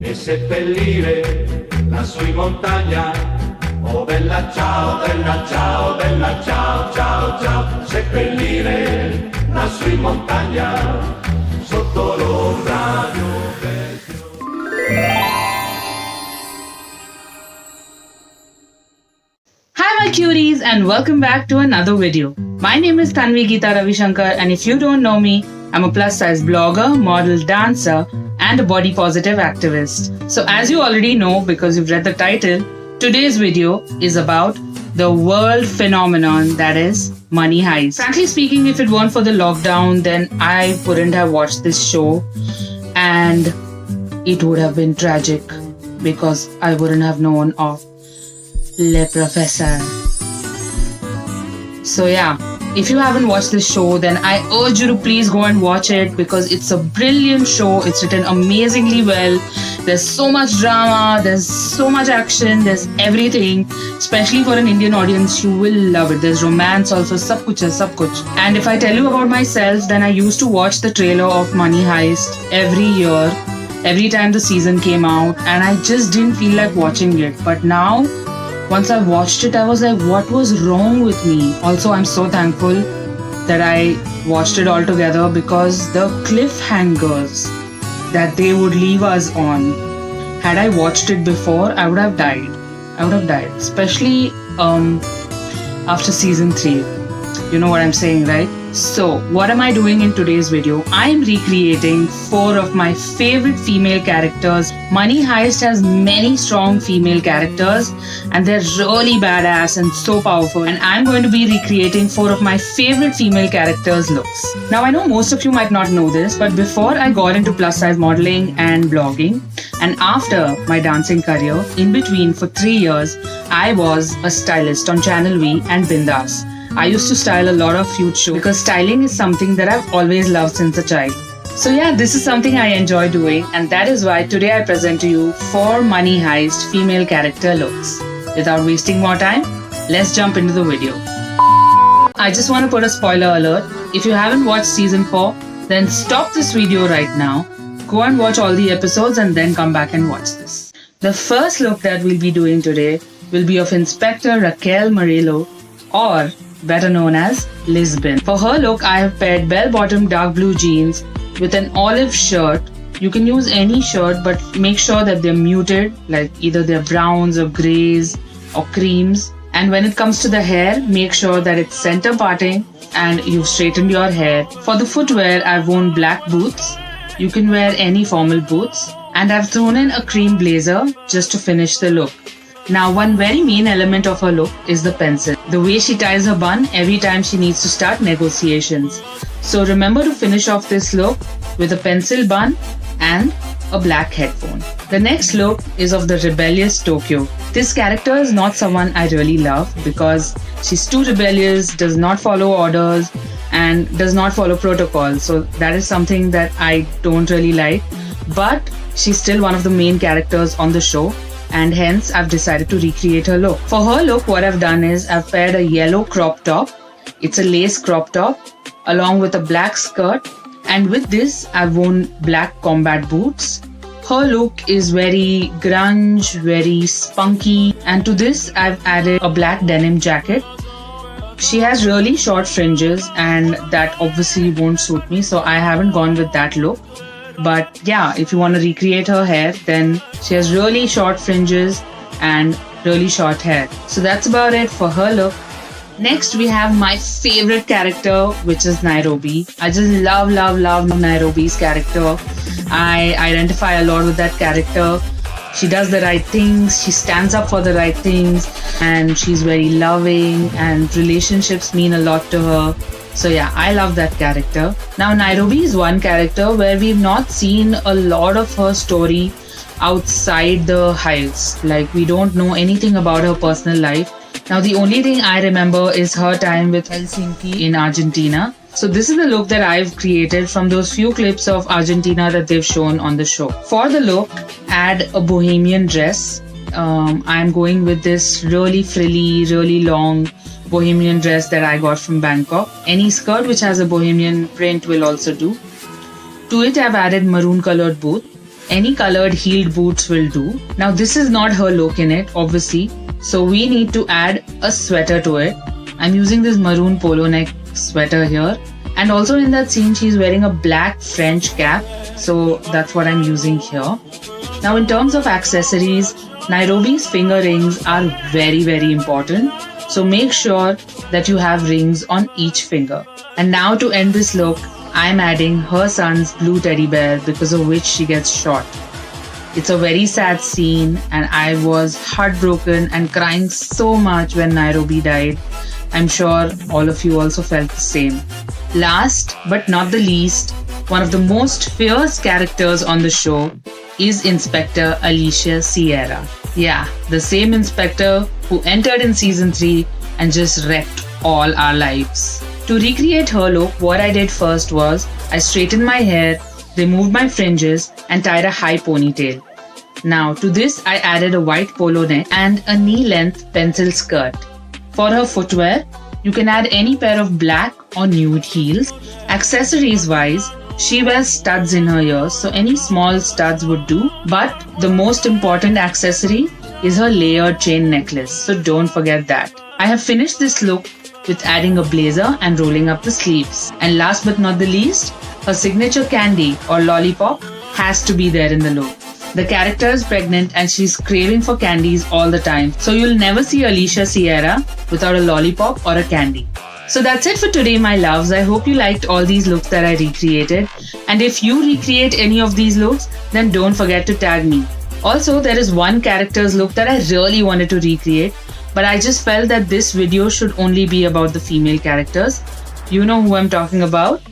E seppellire lassù in montagna. Oh bella ciao, bella ciao, bella ciao, ciao, ciao. Seppellire lassù in montagna, sotto l'ombra di un bel fiore. Hi my cuties and welcome back to another video. My name is Tanvi Geeta Ravishankar and if you don't know me, I'm a plus size blogger, model, dancer and a body positive activist. So as you already know because you've read the title, today's video is about the world phenomenon that is Money Heist. Frankly speaking, if it weren't for the lockdown, then I wouldn't have watched this show and it would have been tragic because I wouldn't have known of Le Professeur. So yeah, if you haven't watched this show, then I urge you to please go and watch it because it's a brilliant show. It's written amazingly well. There's so much drama, there's so much action, there's everything. Especially for an Indian audience, you will love it. There's romance also, sab kuch hai, sab kuch. And if I tell you about myself, then I used to watch the trailer of Money Heist every year, every time the season came out, and I just didn't feel like watching it. But now, once I watched it, I was like, what was wrong with me? Also, I'm so thankful that I watched it all together because the cliffhangers that they would leave us on, had I watched it before, I would have died. Especially after season 3. You know what I'm saying, right? So, what am I doing in today's video? I am recreating 4 of my favorite female characters. Money Heist has many strong female characters and they're really badass and so powerful. And I'm going to be recreating 4 of my favorite female characters' looks. Now, I know most of you might not know this, but before I got into plus size modeling and blogging, and after my dancing career, in between for 3 years, I was a stylist on Channel V and Bindas. I used to style a lot of huge shows because styling is something that I've always loved since a child. So yeah, this is something I enjoy doing and that is why today I present to you 4 Money Heist female character looks. Without wasting more time, let's jump into the video. I just want to put a spoiler alert. If you haven't watched season 4, then stop this video right now. Go and watch all the episodes and then come back and watch this. The first look that we'll be doing today will be of Inspector Raquel Murillo, or better known as Lisbon. For her look, I have paired bell-bottom dark blue jeans with an olive shirt. You can use any shirt, but make sure that they're muted, like either they're browns or grays or creams. And when it comes to the hair, make sure that it's center parting and you've straightened your hair. For the footwear, I've worn black boots. You can wear any formal boots. And I've thrown in a cream blazer just to finish the look. Now, one very main element of her look is the pencil. The way she ties her bun every time she needs to start negotiations. So remember to finish off this look with a pencil bun and a black headphone. The next look is of the rebellious Tokyo. This character is not someone I really love because she's too rebellious, does not follow orders and does not follow protocol. So that is something that I don't really like. But she's still one of the main characters on the show. And hence I've decided to recreate her look. For her look, what I've done is I've paired a yellow crop top. It's a lace crop top along with a black skirt. And with this, I've worn black combat boots. Her look is very grunge, very spunky. And to this, I've added a black denim jacket. She has really short fringes and that obviously won't suit me. So I haven't gone with that look. But yeah, if you want to recreate her hair, then she has really short fringes and really short hair. So that's about it for her look. Next, we have my favorite character, which is Nairobi. I just love Nairobi's character. I identify a lot with that character. She does the right things, she stands up for the right things, and she's very loving, and relationships mean a lot to her. So yeah, I love that character. Now Nairobi is one character where we've not seen a lot of her story outside the heist. Like we don't know anything about her personal life. Now the only thing I remember is her time with Helsinki in Argentina. So this is the look that I've created from those few clips of Argentina that they've shown on the show. For the look, add a bohemian dress. I'm going with this really frilly, really long bohemian dress that I got from Bangkok. Any skirt which has a bohemian print will also do. To it, I've added maroon colored boots. Any colored heeled boots will do. Now this is not her look in it, obviously. So we need to add a sweater to it. I'm using this maroon polo neck sweater here. And also in that scene, she's wearing a black French cap. So that's what I'm using here. Now in terms of accessories, Nairobi's finger rings are very, very important. So make sure that you have rings on each finger. And now to end this look, I'm adding her son's blue teddy bear, because of which she gets shot. It's a very sad scene and I was heartbroken and crying so much when Nairobi died. I'm sure all of you also felt the same. Last but not the least, one of the most fierce characters on the show is Inspector Alicia Sierra. Yeah, the same inspector who entered in season 3 and just wrecked all our lives. To recreate her look, what I did first was I straightened my hair, removed my fringes and tied a high ponytail. Now to this I added a white polo neck and a knee-length pencil skirt. For her footwear, you can add any pair of black or nude heels. Accessories wise, she wears studs in her ears, so any small studs would do. But the most important accessory is her layered chain necklace, so don't forget that. I have finished this look with adding a blazer and rolling up the sleeves. And last but not the least, her signature candy or lollipop has to be there in the look. The character is pregnant and she's craving for candies all the time. So you'll never see Alicia Sierra without a lollipop or a candy. So that's it for today, my loves. I hope you liked all these looks that I recreated. And if you recreate any of these looks, then don't forget to tag me. Also, there is one character's look that I really wanted to recreate, but I just felt that this video should only be about the female characters. You know who I'm talking about?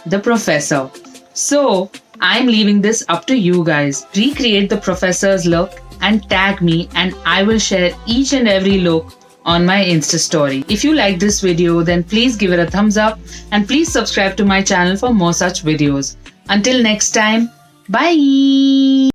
The Professor. So, I'm leaving this up to you guys. Recreate the Professor's look and tag me, and I will share each and every look on my Insta story. If you like this video, then please give it a thumbs up and please subscribe to my channel for more such videos. Until next time, bye!